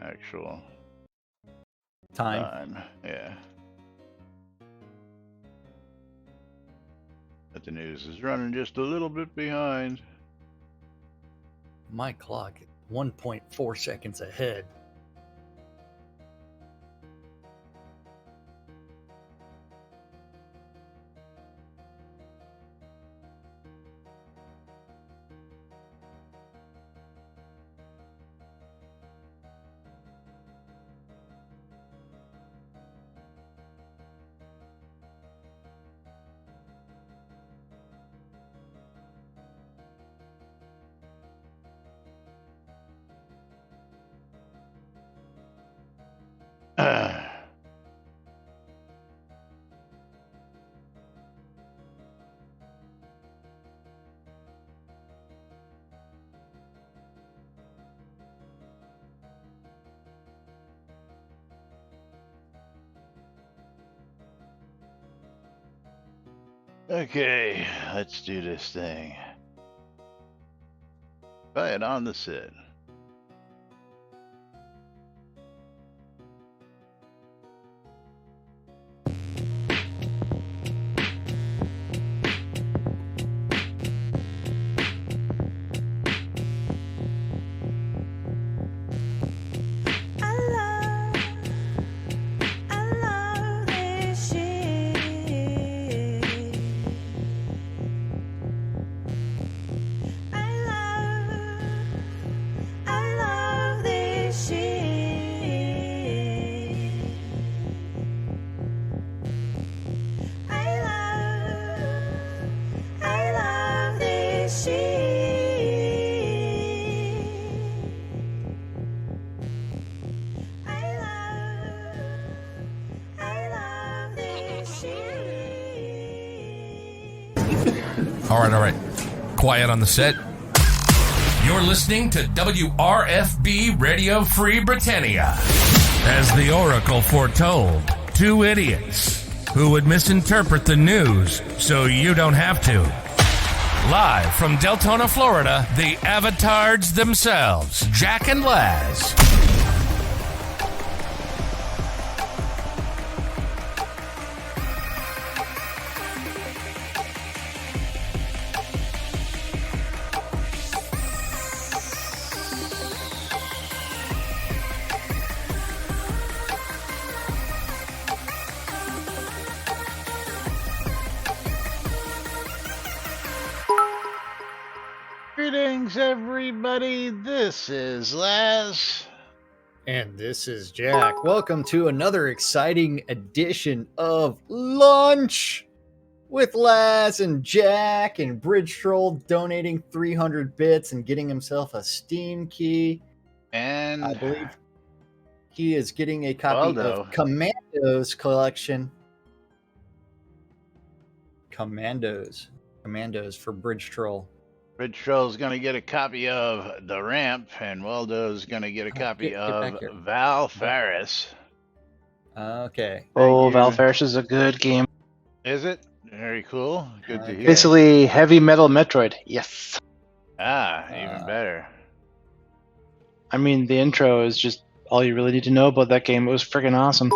actual Time. Yeah. But the news is running just a little bit behind. My clock, 1.4 seconds ahead. Okay, let's do this thing. Try it on the set. All right. Quiet on the set. You're listening to WRFB Radio Free Britannia. As the Oracle foretold, two idiots who would misinterpret the news so you don't have to. Live from Deltona, Florida, the avatars themselves, Jack and Laz. Greetings, everybody. This is Laz. And this is Jack. Welcome to another exciting edition of Lunch with Laz and Jack, and Bridge Troll donating 300 bits and getting himself a Steam key. And I believe he is getting a copy Waldo. of Commandos collection. Commandos for Bridge Troll. Bridge Troll's going to get a copy of The Ramp, and Waldo's going to get a copy get of back here. Val Faris. Okay. Oh, Val Faris is a good game. Is it? Very cool. Good to hear. Basically, heavy metal Metroid. Yes. Even better. I mean, the intro is just all you really need to know about that game. It was freaking awesome.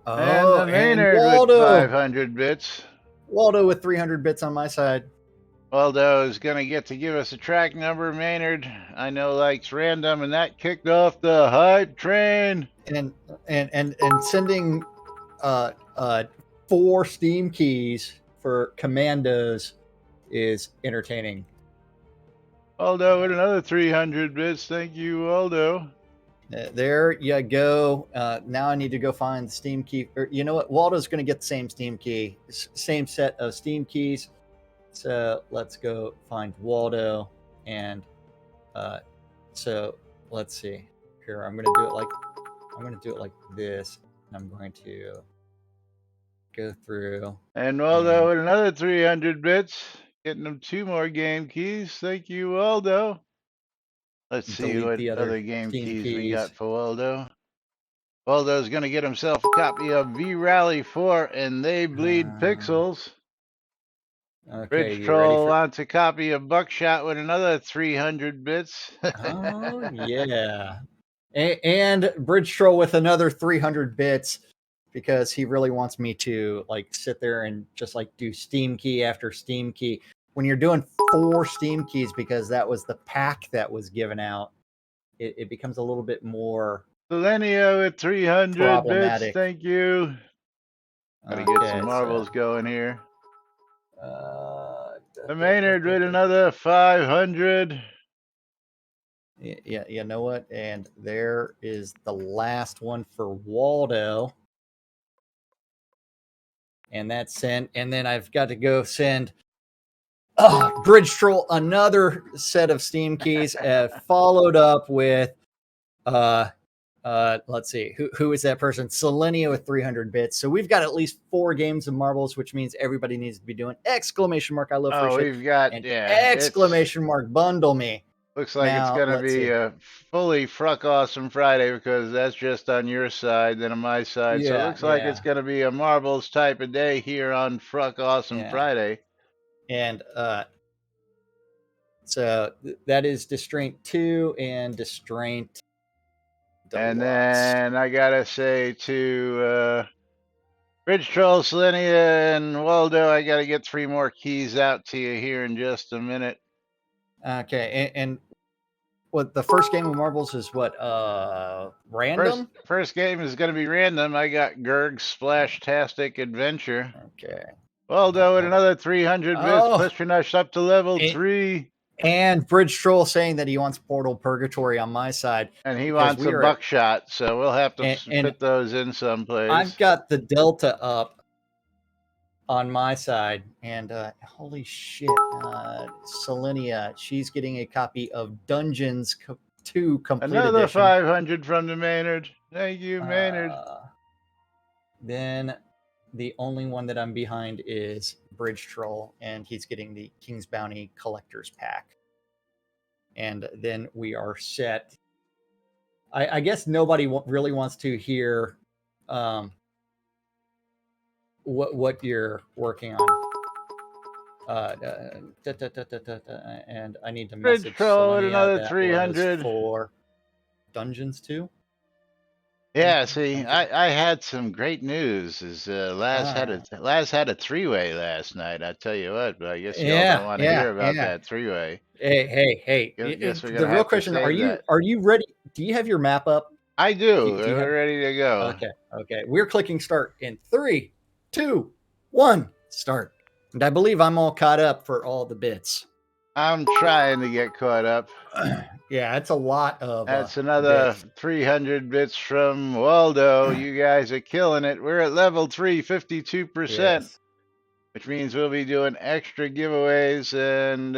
And the Maynard with 500 bits. Waldo with 300 bits on my side. Waldo is going to get to give us a track number. Maynard, I know, likes random, and that kicked off the hype train. And sending 4 Steam keys for Commandos is entertaining. Waldo with another 300 bits. Thank you, Waldo. There you go. Now I need to go find the Steam key. Or, you know what? Waldo's going to get the same Steam key, same set of Steam keys. So let's go find Waldo, and so let's see. Here, I'm gonna do it like this. I'm going to go through. And Waldo with another 300 bits, getting them 2 more game keys. Thank you, Waldo. Let's see what other game keys we got for Waldo. Waldo's gonna get himself a copy of V-Rally 4 and They Bleed Pixels. Okay, Bridge Troll wants a copy of Buckshot with another 300 bits. Oh, yeah. And Bridge Troll with another 300 bits because he really wants me to like sit there and just like do Steam key after Steam key. When you're doing 4 Steam keys, because that was the pack that was given out, it becomes a little bit more Selenia with 300 bits. Thank you. Gotta get some marbles going here. The Maynard with another 500. Yeah, you know what? And there is the last one for Waldo. And that's sent. And then I've got to go send Bridge Troll another set of Steam keys, followed up with let's see, who is that person? Selenia with 300 bits. So we've got at least 4 games of marbles, which means everybody needs to be doing exclamation mark I love free shit. We've got and exclamation mark bundle me. Looks like now, it's gonna be a fully Fruck Awesome Friday because that's just on your side than on my side. So it looks like it's gonna be a marbles type of day here on Fruck Awesome Friday. And so that is Distraint 2 and Distraint Deluxe. And then I gotta say to Bridge Troll, Selenia, and Waldo, I gotta get 3 more keys out to you here in just a minute. Okay, and what the first game of marbles is what random? First game is gonna be random. I got Gerg's Splash-tastic Adventure. Okay. Waldo with another 300 bits, pushing us up to level 3. And Bridge Troll saying that he wants Portal Purgatory on my side. And he wants a buckshot, so we'll have to fit those in someplace. I've got the Delta up on my side, and holy shit, Selenia, she's getting a copy of Dungeons 2 Complete Another Edition. 500 from the Maynard. Thank you, Maynard. Then the only one that I'm behind is Bridge Troll, and he's getting the King's Bounty Collector's Pack. And then we are set. I guess nobody really wants to hear what you're working on. And I need to message Bridge Troll Selenia another 300 for Dungeons 2. Yeah, see, I had some great news. Laz had a 3-way last night. I tell you what, but I guess you all don't want to hear about that 3-way. Hey! The real question: Are you ready? Do you have your map up? I do. We're ready to go. Okay. We're clicking start in 3, 2, 1, start. And I believe I'm all caught up for all the bits. I'm trying to get caught up. Yeah, it's a lot of. That's another 300 bits from Waldo. You guys are killing it. We're at level 3, 52%, yes. Which means we'll be doing extra giveaways, and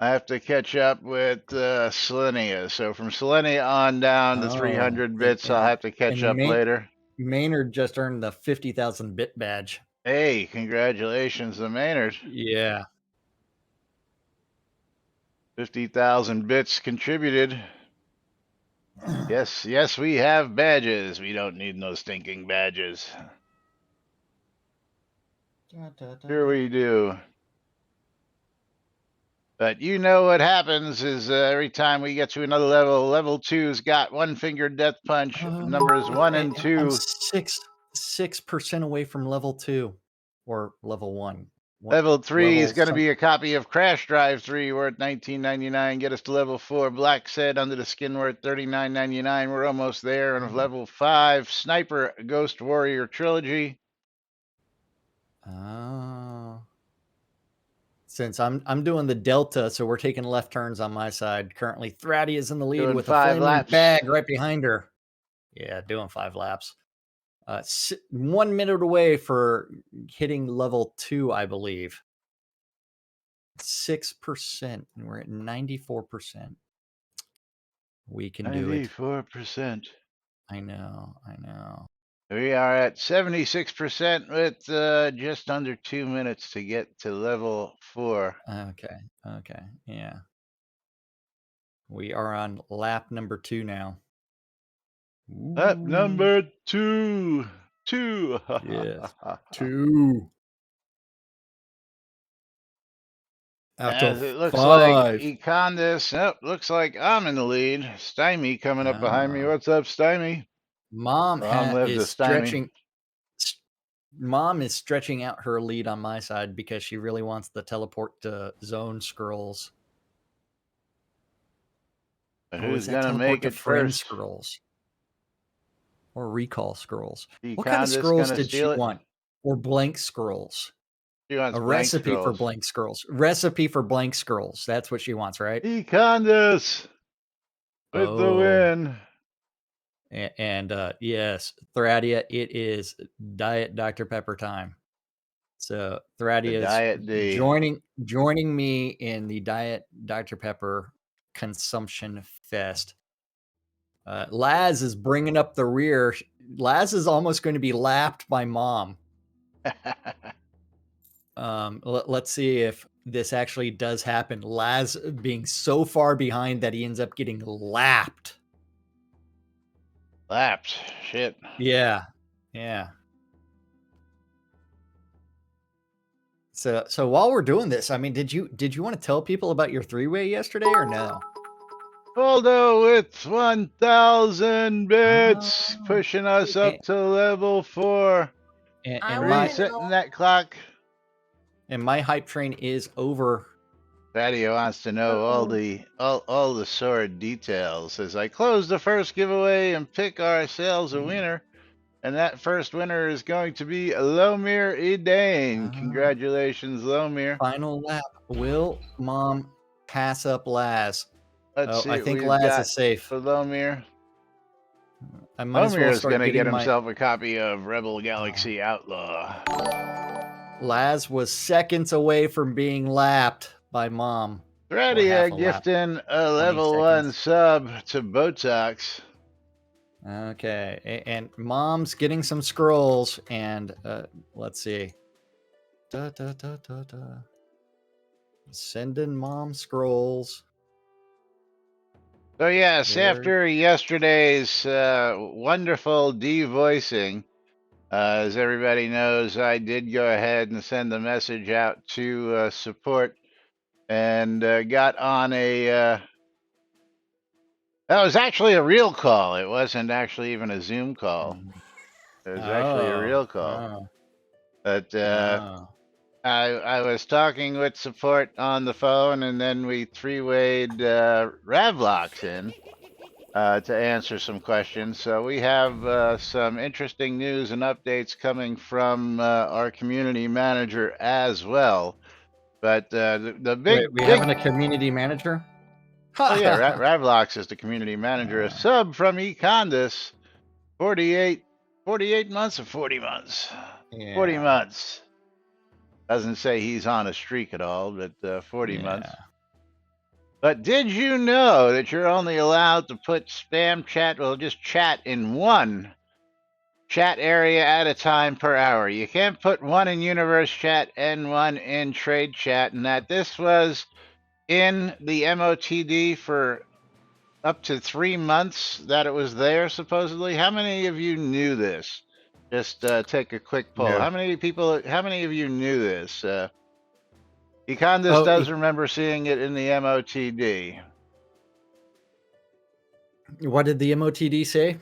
I have to catch up with Selenia. So from Selenia on down to 300 bits, I'll have to catch up later. Maynard just earned the 50,000 bit badge. Hey, congratulations to Maynard. Yeah. 50,000 bits contributed. Yes, we have badges. We don't need no stinking badges. Here we do. But you know what happens is every time we get to another level, level 2's got one finger death punch. Numbers 1 and 2. I'm 6% away from level 2 or level 1. Level 3 is going to be a copy of Crash Drive 3 worth $19.99. Get us to level 4. Black said Under the Skin worth $39.99. We're almost there. And level 5, Sniper Ghost Warrior Trilogy. Oh. Since I'm doing the Delta, so we're taking left turns on my side. Currently, Thratty is in the lead with a flaming bag right behind her. Yeah, doing 5 laps. 1 minute away for hitting level 2, I believe. 6%, and we're at 94%. We can do it. 94%. I know. We are at 76% with just under 2 minutes to get to level 4. Okay, yeah. We are on lap number 2 now. Lap number 2. Yes. 2. As it looks 5. like Econdis, looks like I'm in the lead. Stymie coming up behind me. What's up, Stymie? Mom lived is to Stymie. Mom is stretching out her lead on my side because she really wants the teleport to zone scrolls. Who's gonna make it first? Scrolls or recall scrolls. Econdis what kind of scrolls gonna did she steal it? want? Or blank scrolls? She wants A blank recipe scrolls. for blank scrolls. Recipe for blank scrolls. That's what she wants, right? Econdis with the win. And yes, Thradia, it is Diet Dr. Pepper time. So Thradia is joining me in the Diet Dr. Pepper consumption fest. Laz is bringing up the rear. Laz is almost going to be lapped by Mom. Let's see if this actually does happen. Laz being so far behind that he ends up getting lapped. Lapped. Shit. Yeah. So while we're doing this, I mean, did you want to tell people about your 3-way yesterday or no? Waldo with 1,000 bits, pushing us up to level 4. And resetting that clock. And my hype train is over. Patty wants to know all the sword details as I close the first giveaway and pick ourselves a winner. And that first winner is going to be Lomir Edane. Congratulations, Lomir. Final lap. Will Mom pass up Laz? Let's see. I think Laz is safe. For Lomir. Lomir is going to get himself a copy of Rebel Galaxy Outlaw. Laz was seconds away from being lapped by Mom. Thradia gifting a level 1 sub to Botox. Okay, and Mom's getting some scrolls, and let's see. Sending Mom scrolls. So yes, after yesterday's wonderful devoicing, as everybody knows, I did go ahead and send a message out to support, and got on a... that was actually a real call. It wasn't actually even a Zoom call. It was actually a real call. But I was talking with support on the phone, and then we 3-wayed Ravlox in to answer some questions. So we have some interesting news and updates coming from our community manager as well. But the big... Wait, having a community manager? Oh yeah, Ravlox is the community manager. A sub from Econdis. 48 months or 40 months? 40 months. Doesn't say he's on a streak at all, but 40 months. But did you know that you're only allowed to put spam chat, well, just chat in one chat area at a time per hour? You can't put one in universe chat and one in trade chat, and that this was in the MOTD for up to 3 months that it was there, supposedly. How many of you knew this? Just take a quick poll. How many of you knew this? Econdis does remember seeing it in the MOTD. What did the MOTD say?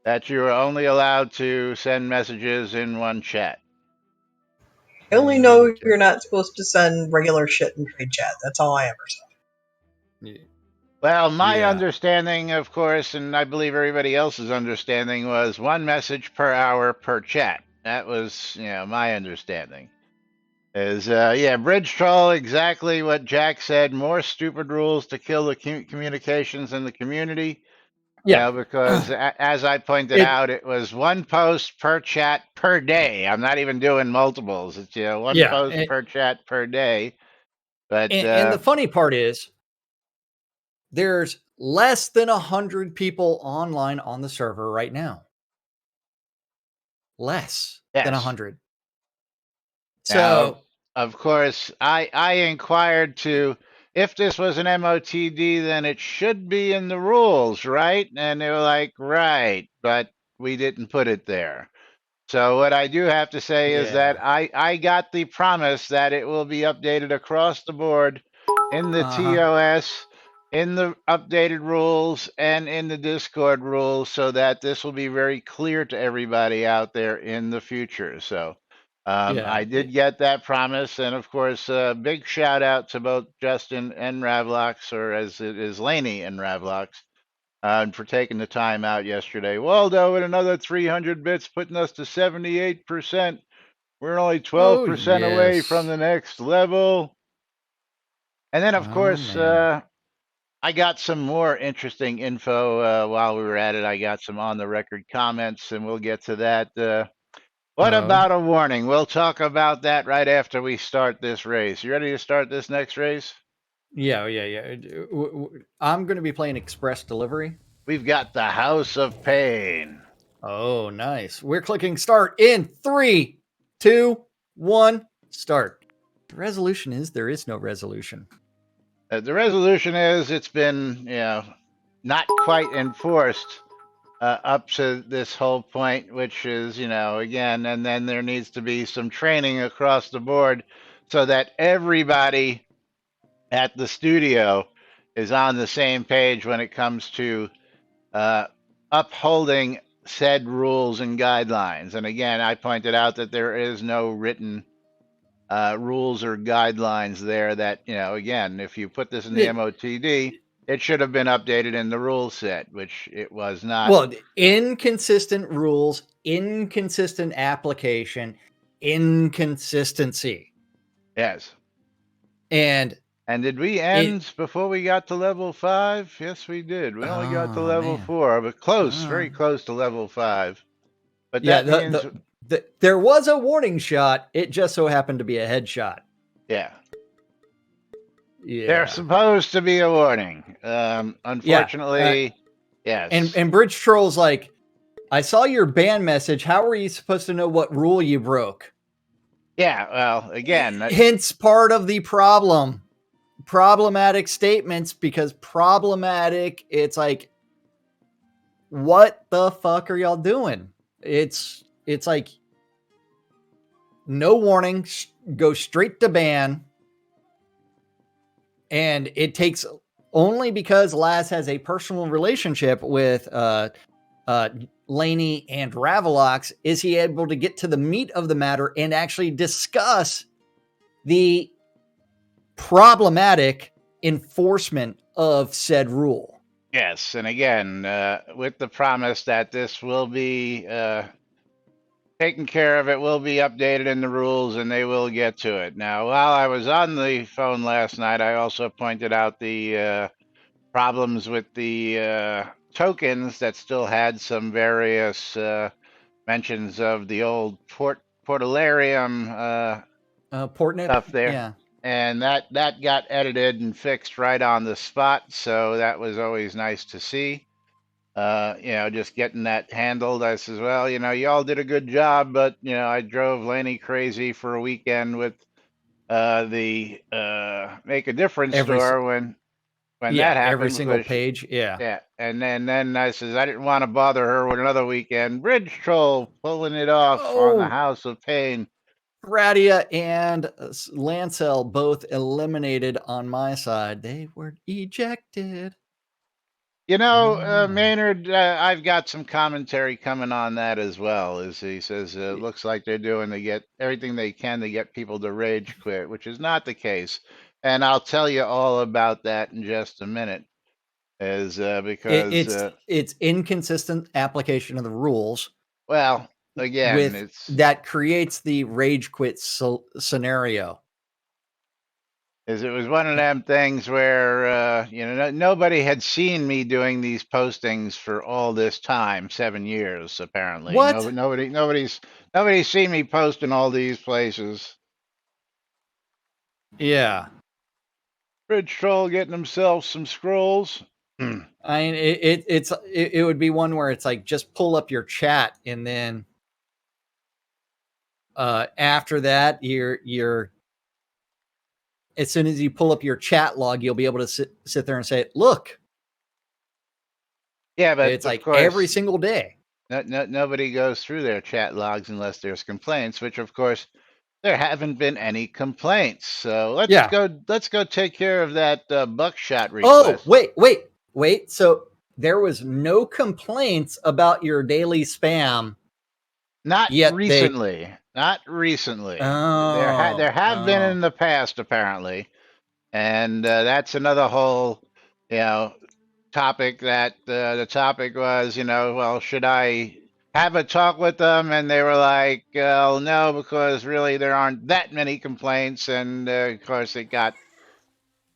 That you are only allowed to send messages in one chat. I only know you're not supposed to send regular shit in trade chat. That's all I ever saw. Well, my understanding, of course, and I believe everybody else's understanding, was one message per hour per chat. That was, my understanding. Is, Bridge Troll, exactly what Jack said. More stupid rules to kill the communications in the community. Yeah. Because as I pointed out, it was one post per chat per day. I'm not even doing multiples. It's, one post per chat per day. But and the funny part is, there's less than 100 people online on the server right now. Less than 100. So, now, of course, I inquired to, if this was an MOTD, then it should be in the rules, right? And they were like, right, but we didn't put it there. So what I do have to say is that I got the promise that it will be updated across the board in the TOS, in the updated rules, and in the Discord rules, so that this will be very clear to everybody out there in the future. So I did get that promise, and of course, big shout out to both Justin and Ravlox, or as it is Laney and Ravlox, for taking the time out yesterday. Waldo with another 300 bits, putting us to 78%. We're only 12% away from the next level. And then, of course, I got some more interesting info while we were at it. I got some on the record comments, and we'll get to that. What about a warning? We'll talk about that right after we start this race. You ready to start this next race? Yeah. I'm going to be playing Express Delivery. We've got the House of Pain. Oh, nice. We're clicking start in 3, 2, 1, start. The resolution is there is no resolution. The resolution is it's been, not quite enforced up to this whole point, which is, again, and then there needs to be some training across the board so that everybody at the studio is on the same page when it comes to upholding said rules and guidelines. And again, I pointed out that there is no written rules or guidelines there that, again, if you put this in the MOTD, it should have been updated in the rule set, which it was not. Well, inconsistent rules, inconsistent application, inconsistency. Yes. And did we end before we got to level 5? Yes, we did. We only got to level 4, but close, very close to level 5. But that means there was a warning shot. It just so happened to be a headshot. Yeah. There's supposed to be a warning. Unfortunately, yes. And Bridge Troll's like, I saw your ban message. How are you supposed to know what rule you broke? Yeah, well, again. Hence part of the problem. Problematic statements, because problematic, it's like, what the fuck are y'all doing? It's like, no warning, go straight to ban. And it takes only because Laz has a personal relationship with Laney and Ravlox is he able to get to the meat of the matter and actually discuss the problematic enforcement of said rule. Yes, and again, with the promise that this will be taken care of, it will be updated in the rules, and they will get to it. Now, while I was on the phone last night, I also pointed out the problems with the tokens that still had some various mentions of the old Portalarium Portnet stuff there. Yeah. And that got edited and fixed right on the spot, so that was always nice to see. Just getting that handled. I says, well, you all did a good job, but I drove Laney crazy for a weekend with the Make a Difference store when that happened. Every single page, yeah. And then I says I didn't want to bother her with another weekend. Bridge Troll pulling it off on the House of Pain. Radia and Lancel both eliminated on my side. They were ejected. Maynard, I've got some commentary coming on that as well. As he says, it looks like they're doing to get everything they can to get people to rage quit, which is not the case. And I'll tell you all about that in just a minute. Because it's inconsistent application of the rules. Well, again, that creates the rage quit scenario. It was one of them things where nobody had seen me doing these postings for all this time, 7 years apparently. What? Nobody's seen me post in all these places. Yeah. Bridge Troll getting himself some scrolls. I mean, it would be one where it's like, just pull up your chat, and then after that, you're as soon as you pull up your chat log, you'll be able to sit there and say, look. Yeah, but it's like course, every single day. nobody goes through their chat logs unless there's complaints, which of course there haven't been any complaints. So let's go take care of that buckshot request. Oh, wait. So there was no complaints about your daily spam. Not yet recently. Not recently. There have been in the past apparently, and that's another whole, topic. That the topic was, well, should I have a talk with them? And they were like, well, no, because really there aren't that many complaints, and of course it got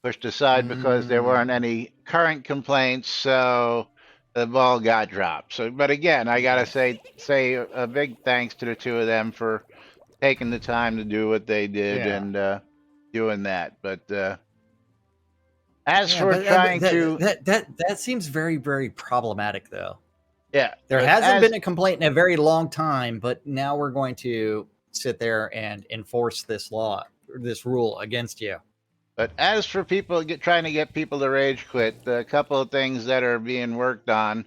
pushed aside because there weren't any current complaints, so the ball got dropped. So, but again, I gotta say a big thanks to the two of them for taking the time to do what they did and doing that. But as for trying to that seems very, very problematic, though. Yeah, there hasn't been a complaint in a very long time, but now we're going to sit there and enforce this law, this rule against you. But as for people trying to get people to rage quit, a couple of things that are being worked on,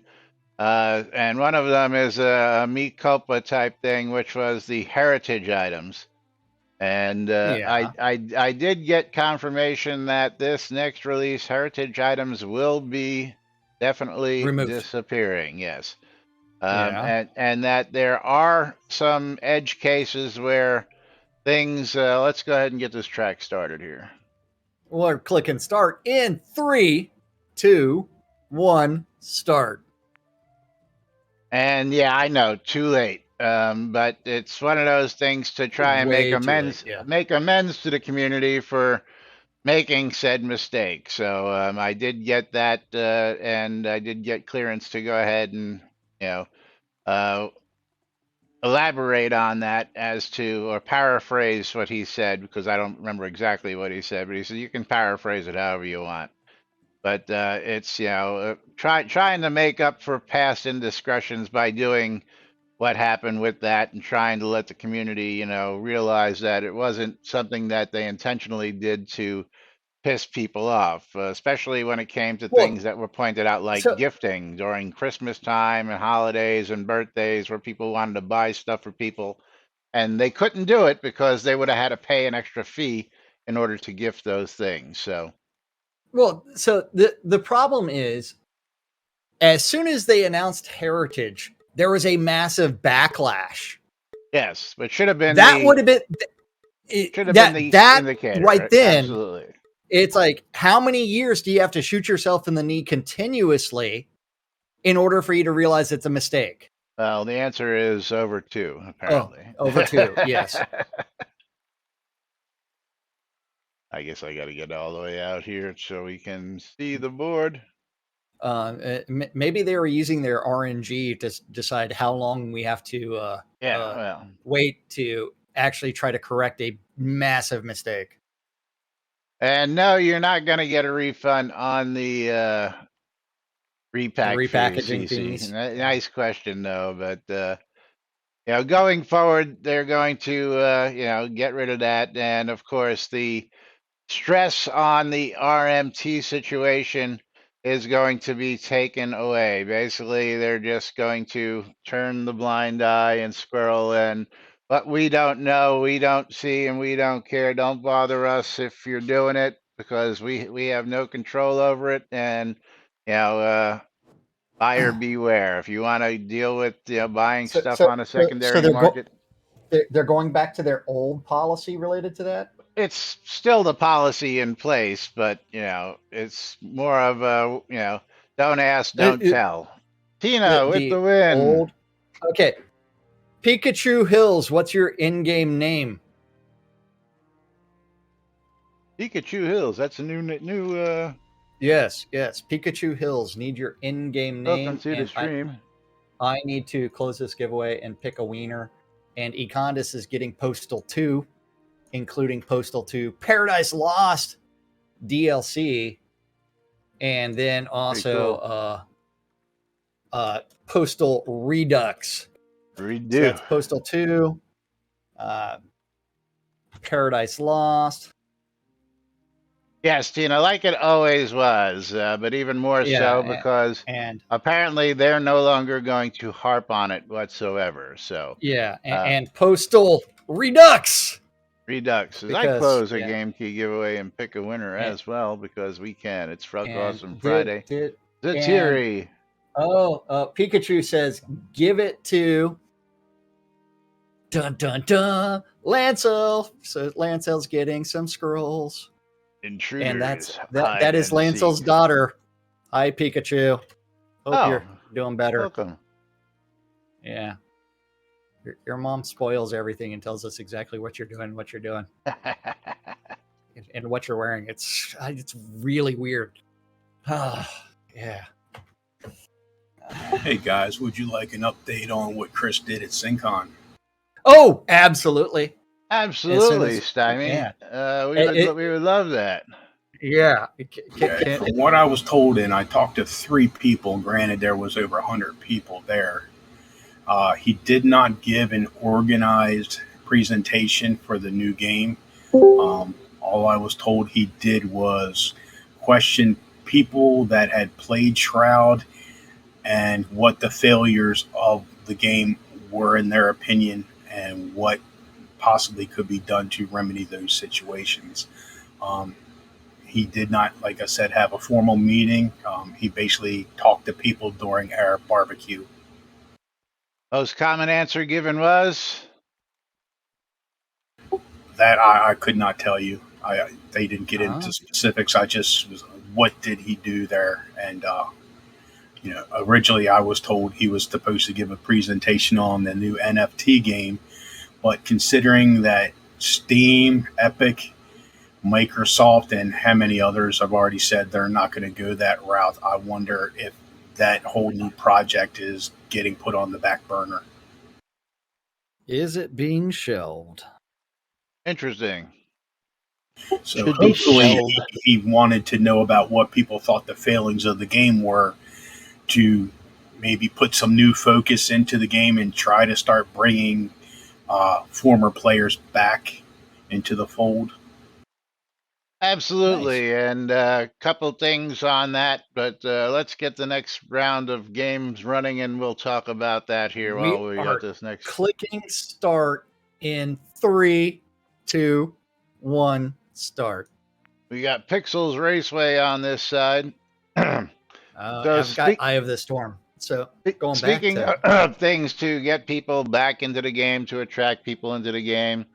and one of them is a mea culpa type thing, which was the heritage items. And I did get confirmation that this next release, heritage items will be definitely removed. Disappearing. Yes, and that there are some edge cases where things. Let's go ahead and get this track started here. We're clicking start in 3, 2, 1, start. And yeah, I know, too late. But it's one of those things to try and make amends, make amends to the community for making said mistake. So I did get that, and I did get clearance to go ahead and elaborate on that as to, or paraphrase what he said, because I don't remember exactly what he said, but he said you can paraphrase it however you want. But it's trying to make up for past indiscretions by doing what happened with that and trying to let the community realize that it wasn't something that they intentionally did to piss people off, especially when it came to things that were pointed out, like gifting during Christmas time and holidays and birthdays, where people wanted to buy stuff for people and they couldn't do it because they would have had to pay an extra fee in order to gift those things. So the problem is, as soon as they announced heritage, there was a massive backlash. Yes, but should have been would have been the indicator right then. Absolutely. It's like, how many years do you have to shoot yourself in the knee continuously in order for you to realize it's a mistake? Well, the answer is over 2, apparently. Over 2, yes. I guess I got to get all the way out here so we can see the board. Maybe they were using their RNG to decide how long we have to wait to actually try to correct a massive mistake. And no, you're not going to get a refund on the repackaging fees. Nice question, though. But going forward, they're going to get rid of that, and of course, the stress on the RMT situation is going to be taken away. Basically, they're just going to turn the blind eye and squirrel in. But we don't know, we don't see, and we don't care. Don't bother us if you're doing it, because we have no control over it. And buyer beware. If you want to deal with buying stuff on a secondary market, they're going back to their old policy related to that. It's still the policy in place, but it's more of a don't ask, don't tell. Tina with the win. Okay. Pikachu Hills, what's your in-game name? Pikachu Hills, that's a new Yes. Pikachu Hills, need your in-game name. Welcome to the stream. I need to close this giveaway and pick a wiener. And Econdis is getting Postal 2, including Postal 2 Paradise Lost DLC, and then also Postal Redux. Redo. So that's Postal 2, Paradise Lost, Yes, Tina, like it always was, but even more so because and apparently they're no longer going to harp on it whatsoever. So, and Postal Redux. Redux. As I Because close a game key giveaway and pick a winner and, as well because we can. It's Fruck and Awesome did Friday. did and Zatiri. Pikachu says, give it to dun dun dun Lancel. So Lancel's getting some scrolls. Intruders. And that is Lancel's daughter. Hi, Pikachu. Hope you're doing better. Welcome. Yeah. Your mom spoils everything and tells us exactly what you're doing, and what you're wearing. It's really weird. Yeah. Hey guys, would you like an update on what Chris did at SynCon? Oh, absolutely. Absolutely, Stymie. Yeah. We would love that. Yeah. From what I was told, and I talked to 3 people, granted there was over 100 people there, he did not give an organized presentation for the new game. All I was told he did was question people that had played Shroud and what the failures of the game were in their opinion and what possibly could be done to remedy those situations. He did not, like I said, have a formal meeting. He basically talked to people during our barbecue. Most common answer given was? That I could not tell you. They didn't get into specifics. I just was, what did he do there? And originally I was told he was supposed to give a presentation on the new NFT game, but considering that Steam, Epic, Microsoft, and how many others have already said they're not going to go that route, I wonder if that whole new project is getting put on the back burner. Is it being shelved? Interesting. So hopefully he wanted to know about what people thought the failings of the game were to maybe put some new focus into the game and try to start bringing former players back into the fold. Absolutely. Nice. And a couple things on that, but let's get the next round of games running and we'll talk about that here while we got this next. Clicking start in 3, 2, 1, start. We got Pixels Raceway on this side. I've got Eye of the Storm. So speaking of things to get people back into the game, to attract people into the game,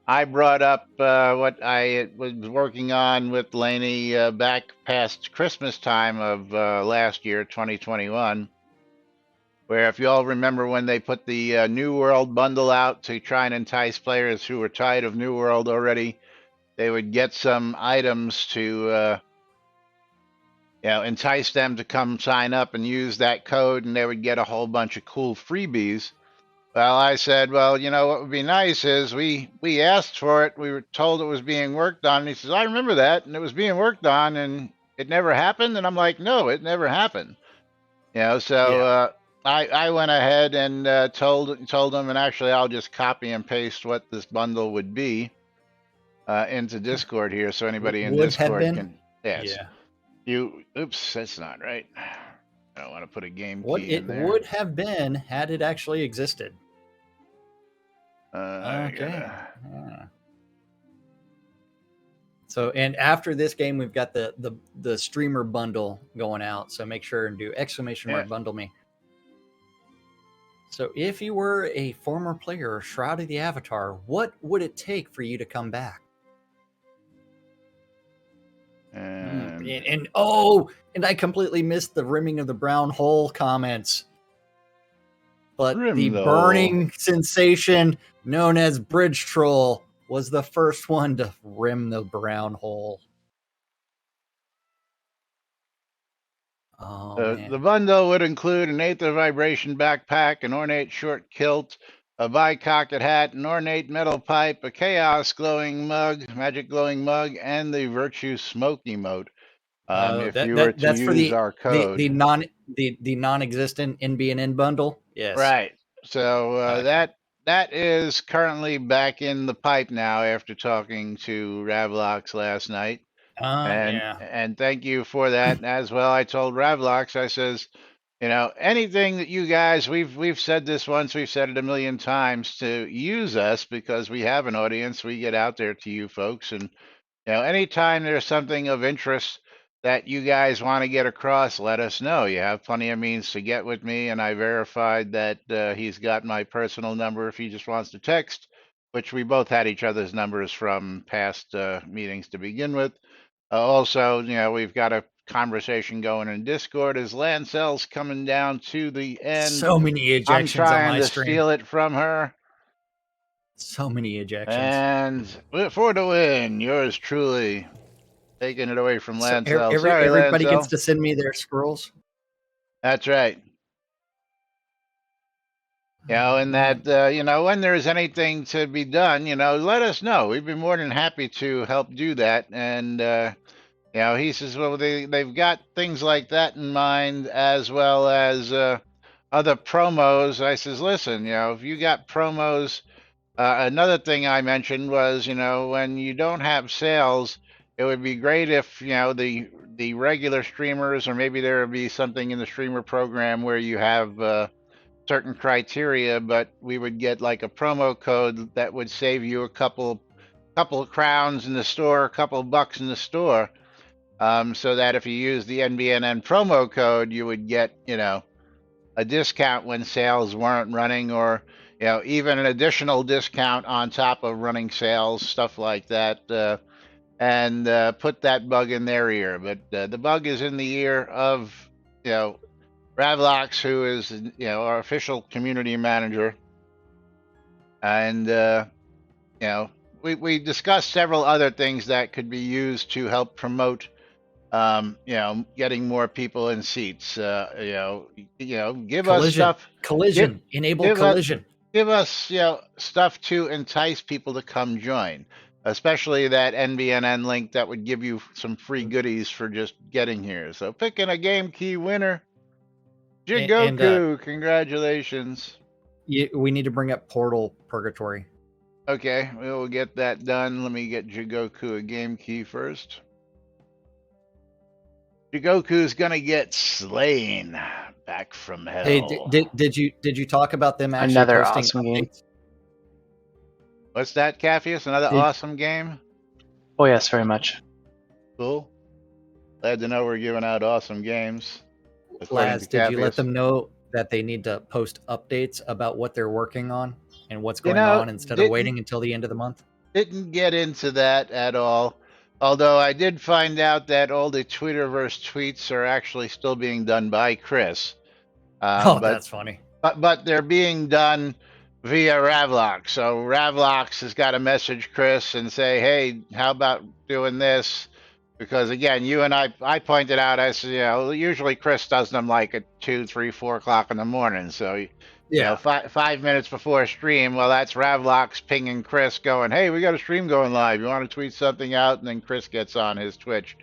I brought up what I was working on with Laney back past Christmas time of last year, 2021, where if you all remember when they put the New World bundle out to try and entice players who were tired of New World already, they would get some items to entice them to come sign up and use that code, and they would get a whole bunch of cool freebies. Well, I said, well, what would be nice is we asked for it. We were told it was being worked on. And he says, I remember that. And it was being worked on and it never happened. And I'm like, no, it never happened. I went ahead and told them, and actually I'll just copy and paste what this bundle would be into Discord here. So anybody in Discord can. Yes. Yeah. Oops, that's not right. I don't want to put a game key in there. What it would have been had it actually existed. Okay. So, and after this game, we've got the streamer bundle going out. So make sure and do !! Bundle me. So if you were a former player of Shroud of the Avatar, what would it take for you to come back? And I completely missed the rimming of the brown hole comments. But the burning sensation known as Bridge Troll was the first one to rim the brown hole. The bundle would include an Aether Vibration backpack, an ornate short kilt, a bicocket hat, an ornate metal pipe, a chaos glowing mug, magic glowing mug, and the Virtue Smoke emote. If you were to use our code, the non-existent NBNN bundle, yes, right. So that is currently back in the pipe now after talking to Ravlox last night. And thank you for that as well. I told Ravlox, I says, anything that you guys, we've said this once, we've said it a million times, to use us because we have an audience. We get out there to you folks, and anytime there's something of interest that you guys want to get across, let us know. You have plenty of means to get with me, and I verified that he's got my personal number if he just wants to text, which we both had each other's numbers from past meetings to begin with. Also, we've got a conversation going in Discord as Lancell's coming down to the end. So many ejections I'm trying on my to stream. steal it from her. So many ejections. And for the win, yours truly, taking it away from Lancell. So Sorry, everybody Lancell. gets to send me their scrolls. That's right. And that, when there's anything to be done, let us know. We'd be more than happy to help do that. And, he says, well, they've got things like that in mind, as well as other promos. I says, listen, if you got promos, another thing I mentioned was, when you don't have sales, it would be great if, the regular streamers, or maybe there would be something in the streamer program where you have certain criteria, but we would get like a promo code that would save you a couple of crowns in the store, a couple of bucks in the store, so that if you use the NBNN promo code, you would get, a discount when sales weren't running, or even an additional discount on top of running sales, stuff like that, and put that bug in their ear. But the bug is in the ear of Ravlox, who is our official community manager, and we discussed several other things that could be used to help promote getting more people in seats. Give us stuff. Enable collision. Give us stuff to entice people to come join, especially that NBNN link that would give you some free goodies for just getting here. So picking a game key winner. Jigoku, congratulations. We need to bring up Portal Purgatory. Okay, we will get that done. Let me get Jigoku a game key first. Jigoku's gonna get slain back from hell. Hey, did you talk about them actually Another posting awesome updates? game. What's that, Capheus? Another awesome game? Oh yes, very much. Cool. Glad to know we're giving out awesome games. Laz, did you let them know that they need to post updates about what they're working on and what's going on instead of waiting until the end of the month? Didn't get into that at all. Although I did find out that all the Twitterverse tweets are actually still being done by Chris. That's funny. But they're being done via Ravlox. So Ravlox has got to message Chris and say, hey, how about doing this? Because again, you and I pointed out, I said, usually Chris does them like at 2, 3, 4 o'clock in the morning. So, 5 minutes before stream, well, that's Ravlox pinging Chris going, hey, we got a stream going live. You want to tweet something out? And then Chris gets on his Twitch.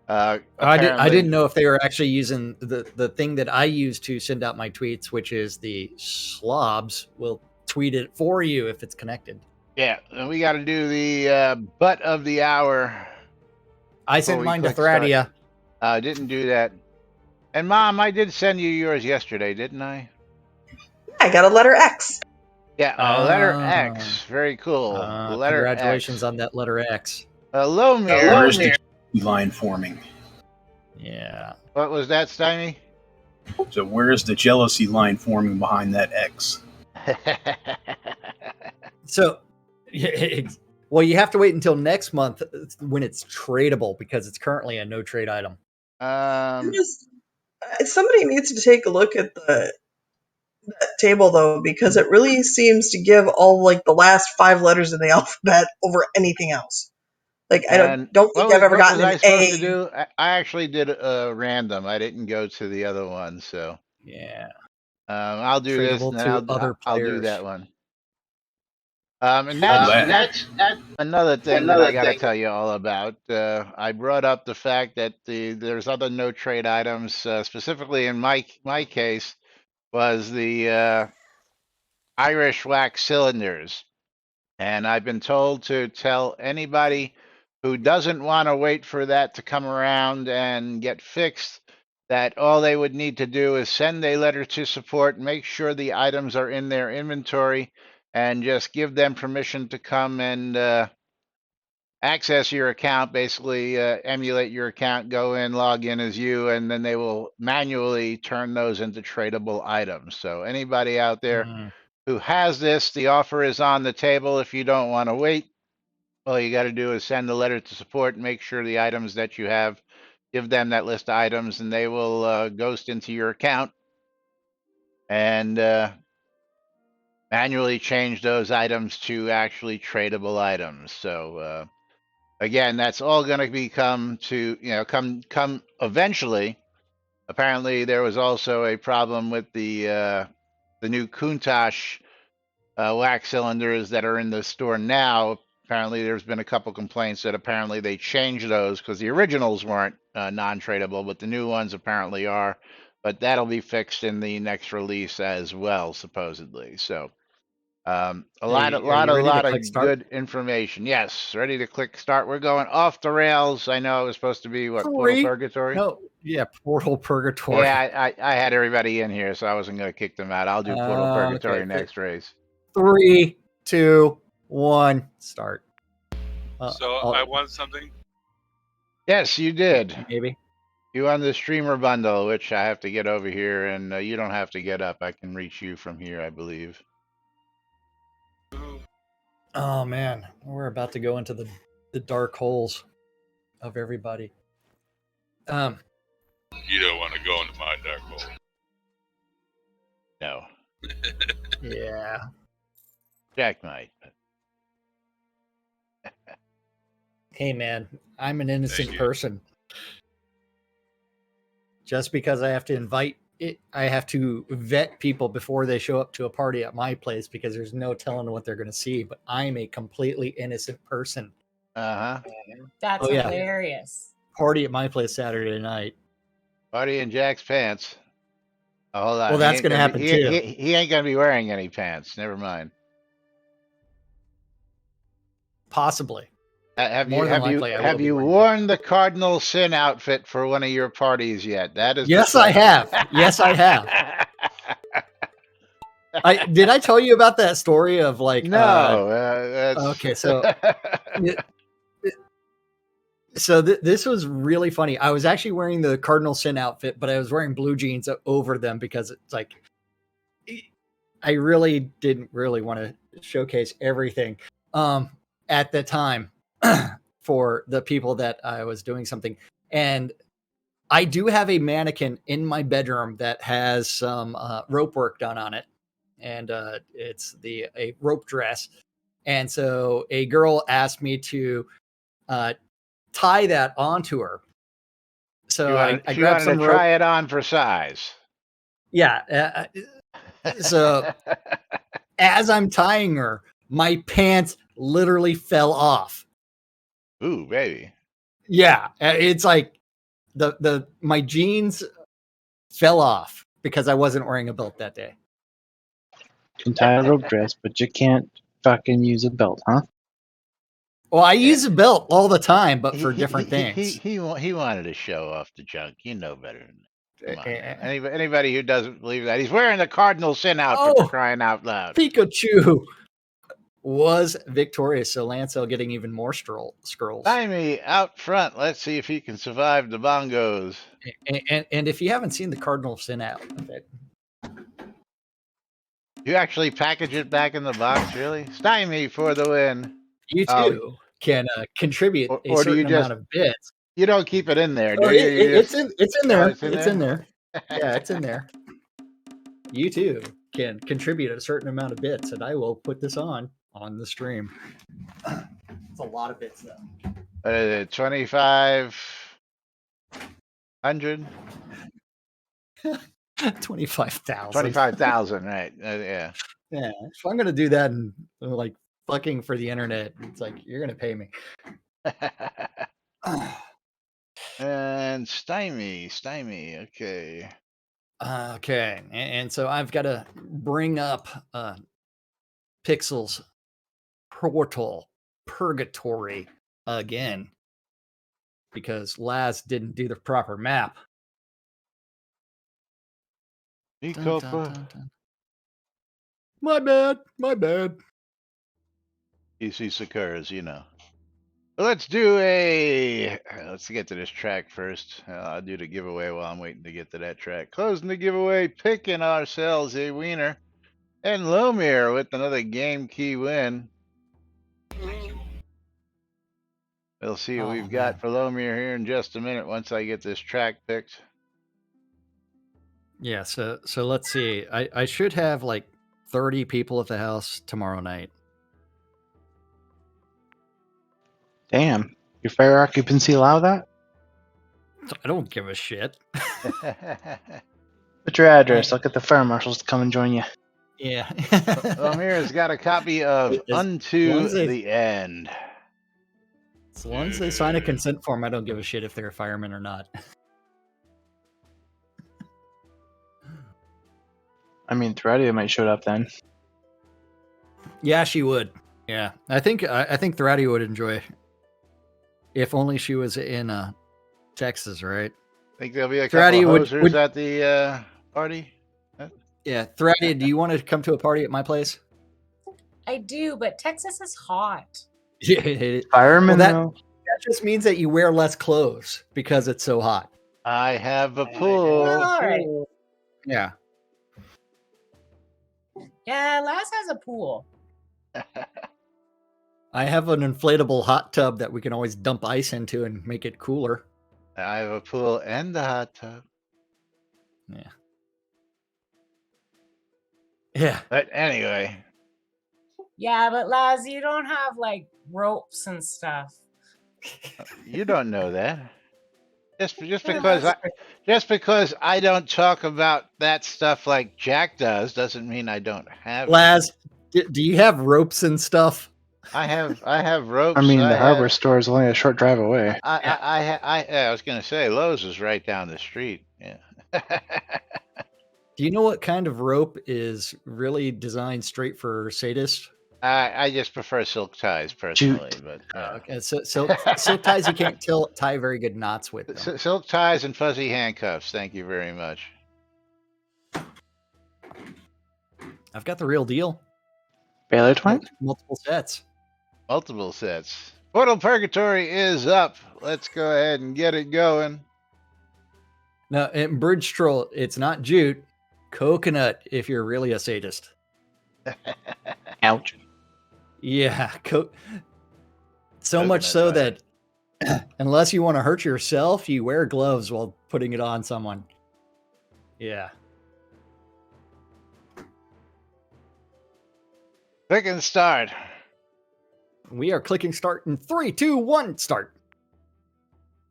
I didn't know if they were actually using the thing that I use to send out my tweets, which is the slobs will tweet it for you if it's connected. Yeah, and we got to do the butt of the hour. I sent mine to Thradia. I didn't do that. And Mom, I did send you yours yesterday, didn't I? I got a letter X. Yeah, letter X. Very cool. Letter congratulations X. on that letter X. Hello, Mir. Where's the line forming? Yeah. What was that, Steiny? So where's the jealousy line forming behind that X? So, well, you have to wait until next month when it's tradable because it's currently a no trade item. Somebody needs to take a look at that table though, because it really seems to give all like the last 5 letters of the alphabet over anything else. Like I don't think I've ever gotten an A. To do? I actually did random. I didn't go to the other one, so yeah. I'll do this, and then I'll do that one. And that's another thing that I got to tell you all about. I brought up the fact that there's other no trade items, specifically in my case, was the Irish wax cylinders, and I've been told to tell anybody who doesn't want to wait for that to come around and get fixed, that all they would need to do is send a letter to support, make sure the items are in their inventory, and just give them permission to come and access your account, basically emulate your account, go in, log in as you, and then they will manually turn those into tradable items. So anybody out there who has this, the offer is on the table. If you don't want to wait, all you got to do is send a letter to support, make sure the items that you have, give them that list of items, and they will ghost into your account and manually change those items to actually tradable items. So again, that's all going to become to, come eventually. Apparently, there was also a problem with the new Countach wax cylinders that are in the store now. Apparently, there's been a couple complaints that apparently they changed those because the originals weren't non-tradable, but the new ones apparently are. But that'll be fixed in the next release as well, supposedly. So a lot of good information. Yes, ready to click start. We're going off the rails. I know it was supposed to be what, Portal Purgatory? No, yeah, Portal Purgatory. Yeah, I had everybody in here, so I wasn't going to kick them out. I'll do Portal Purgatory next race. 3, 2, 1, start. I won something? Yes, you did. Maybe. You won the streamer bundle, which I have to get over here, and you don't have to get up. I can reach you from here, I believe. Oh man, we're about to go into the dark holes of everybody. You don't want to go into my dark hole. No. Yeah. Jack might. Hey man, I'm an innocent person. Just because I have to vet people before they show up to a party at my place because there's no telling what they're going to see. But I'm a completely innocent person. Uh-huh. That's hilarious. Party at my place Saturday night. Party in Jack's pants. Oh, hold on. Well, that's going to happen too. He ain't going to be wearing any pants. Never mind. Possibly. Have you worn the Cardinal Sin outfit for one of your parties yet? That is. Yes, I have. Yes, I have. Did I tell you about that story of like? No. Okay, so. This was really funny. I was actually wearing the Cardinal Sin outfit, but I was wearing blue jeans over them because it's like I really didn't want to showcase everything at the time for the people that I was doing something. And I do have a mannequin in my bedroom that has some rope work done on it, and it's a rope dress. And so a girl asked me to tie that onto her. So I grabbed some rope. Try it on for size. Yeah. So as I'm tying her, my pants literally fell off. Ooh, baby. Yeah. It's like my jeans fell off because I wasn't wearing a belt that day. You can tie a rope dress, but you can't fucking use a belt, huh? Well, I use a belt all the time, but for different things. He wanted to show off the junk. You know better than that. Come on. Anybody who doesn't believe that, he's wearing the Cardinal Sin outfit for crying out loud. Pikachu was victorious, so Lancel getting even more scrolls. Timey out front. Let's see if he can survive the bongos. And if you haven't seen the Cardinal Sin outfit, you actually package it back in the box, really? Stymie for the win. You too can contribute a certain amount of bits. You don't keep it in there, do you? It's in there. It's in there. Yeah, it's in there. You too can contribute a certain amount of bits, and I will put this on the stream. It's a lot of bits, though. 2,500. 25,000. 25,000, right? Yeah. Yeah. If I'm gonna do that and like fucking for the internet, it's like you're gonna pay me. And Stymie. Okay. Okay, and so I've got to bring up Pixel's Portal Purgatory again. because Laz didn't do the proper map. Dun, dun, dun, dun. My bad. PC Sakuras, you know. Well, let's get to this track first. I'll do the giveaway while I'm waiting to get to that track. Closing the giveaway, picking ourselves a wiener. And Lomir with another game key win. We'll see what we've got for Lomir here in just a minute once I get this track picked. Yeah, so let's see. I should have like 30 people at the house tomorrow night. Damn. Your fire occupancy allow that? I don't give a shit. Put your address. I'll get the fire marshals to come and join you. Yeah. Lomir's got a copy of Unto the End. As long as they sign a consent form, I don't give a shit if they're a fireman or not. I mean, Threadia might show up then. Yeah, she would. Yeah, I think Threadia would enjoy. If only she was in Texas, right? Think there'll be a couple of hosers at the party? Yeah, Threadia, do you want to come to a party at my place? I do, but Texas is hot. Yeah, fireman. That just means that you wear less clothes because it's so hot. I have a pool. All right. Yeah. Yeah, Laz has a pool. I have an inflatable hot tub that we can always dump ice into and make it cooler. I have a pool and a hot tub. Yeah. Yeah. But anyway. Yeah, but Laz, you don't have like ropes and stuff. You don't know that. Just because I don't talk about that stuff like Jack does doesn't mean I don't have. Laz, do you have ropes and stuff? I have ropes. I mean, the hardware store is only a short drive away. I was going to say Lowe's is right down the street. Yeah. Do you know what kind of rope is really designed straight for sadists? I just prefer silk ties personally, but okay. So silk ties you can't tie very good knots with them. Silk ties and fuzzy handcuffs. Thank you very much. I've got the real deal. Baylor twin? Multiple sets. Multiple sets. Portal Purgatory is up. Let's go ahead and get it going. Now, in Bridge Troll, it's not jute, coconut if you're really a sadist. Ouch. Yeah. So much so that unless you want to hurt yourself, you wear gloves while putting it on someone. Yeah. Click and start. We are clicking start in 3, 2, 1, start.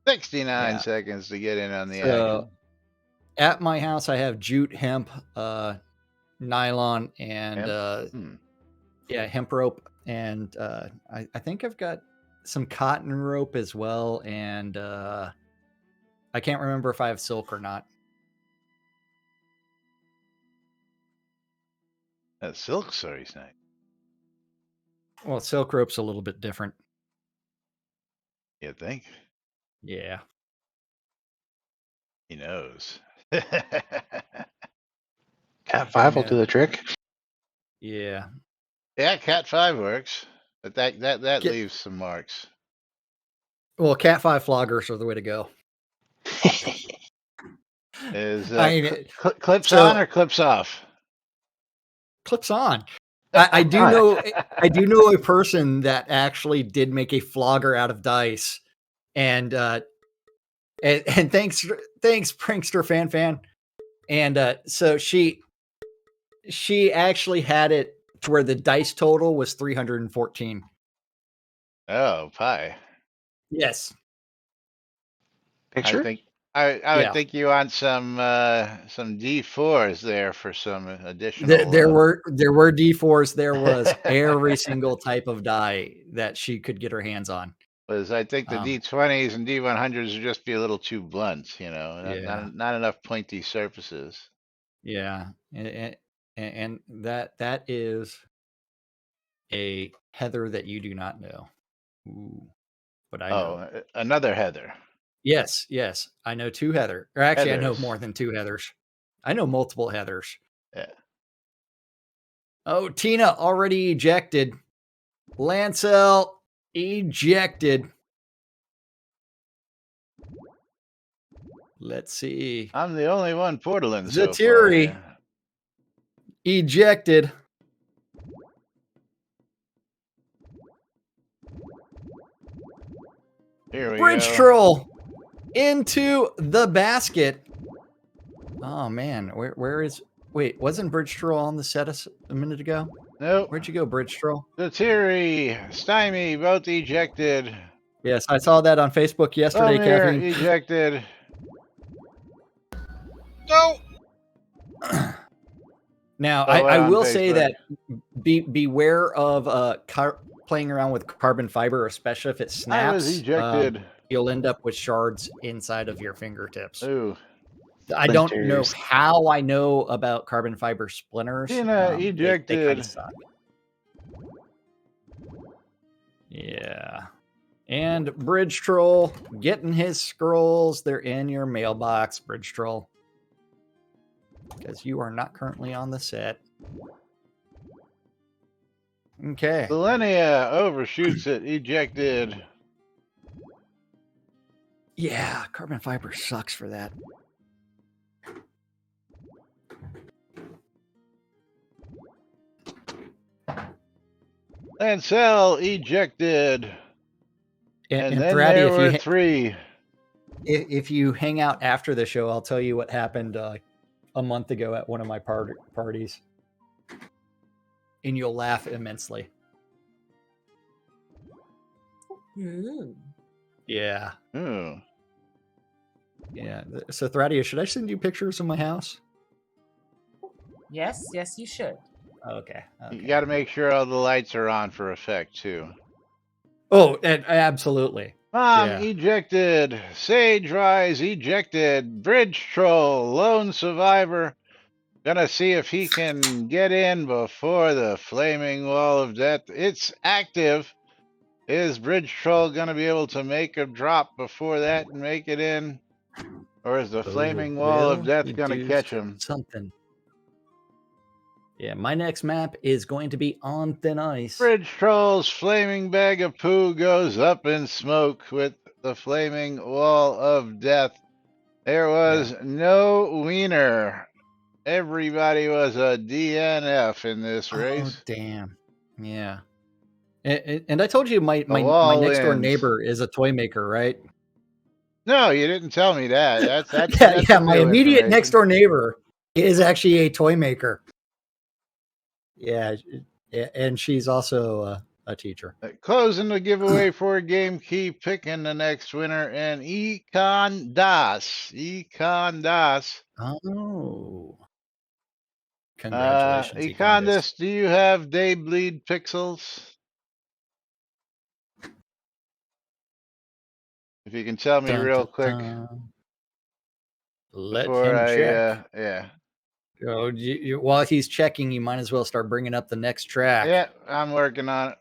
69 seconds to get in on the action. At my house, I have jute, hemp, nylon, and hemp rope. And I think I've got some cotton rope as well. And I can't remember if I have silk or not. That silk story's nice. Well, silk rope's a little bit different. You think? Yeah. He knows. Cat 5 will do the trick. Yeah. Yeah, Cat 5 works, but that leaves some marks. Well, Cat 5 floggers are the way to go. Is clips on or clips off? Clips on. I do know a person that actually did make a flogger out of dice, and thanks Prankster fan, and so she actually had it to where the dice total was 314. Oh, pie. Yes. Picture? I would think you want some D4s there for some additional. There were D4s. There was every single type of die that she could get her hands on. Because I think the D20s and D100s would just be a little too blunt, not enough pointy surfaces. Yeah, and that is a Heather that you do not know. Ooh, but I know. Another Heather. Yes. I know 2 Heather. Or actually, I know Heathers. more than 2 Heathers. I know multiple Heathers. Yeah. Oh, Tina already ejected. Lancel ejected. Let's see. I'm the only one portaling so far. Zatiri Yeah. ejected. Here we Bridge go. Troll into the basket. Oh man, where is? Wait, wasn't Bridge Troll on the set a minute ago? Nope. Where'd you go, Bridge Troll? Zatiri, Stymie, both ejected. Yes, I saw that on Facebook yesterday, Caffeine. Ejected. No. Now, I will say that beware of playing around with carbon fiber, especially if it snaps. I was ejected. You'll end up with shards inside of your fingertips. Ooh. I don't know how I know about carbon fiber splinters. Tina ejected. They kind of suck. Yeah. And Bridge Troll getting his scrolls. They're in your mailbox, Bridge Troll. Because you are not currently on the set. Okay. Selenia overshoots it. Ejected. Yeah, carbon fiber sucks for that. Lancel ejected. And then Thraddy, there were 3. If you hang out after the show, I'll tell you what happened a month ago at one of my parties. And you'll laugh immensely. Ooh. Yeah. Ooh. Yeah. So, Thraddy, should I send you pictures of my house? Yes, you should. Okay. You got to make sure all the lights are on for effect, too. Oh, absolutely. Mom ejected. Sage Rise ejected. Bridge Troll, lone survivor. Gonna see if he can get in before the flaming wall of death. It's active. Is Bridge Troll gonna be able to make a drop before that and make it in? Or is the flaming wall of death gonna catch him? Something. Yeah, my next map is going to be on thin ice. Bridge Troll's flaming bag of poo goes up in smoke with the flaming wall of death. There was no wiener. Everybody was a DNF in this race. Oh, damn. Yeah. And I told you my next door neighbor is a toy maker, right? No, you didn't tell me that. That's my immediate next door neighbor is actually a toy maker. Yeah, and she's also a teacher. Closing the giveaway for Game Key, picking the next winner, and Econ Das. Oh. Congratulations, Econ Das, do you have Daybleed pixels? If you can tell me real quick. Let him check. Yeah. Oh, while he's checking, you might as well start bringing up the next track. Yeah, I'm working on it.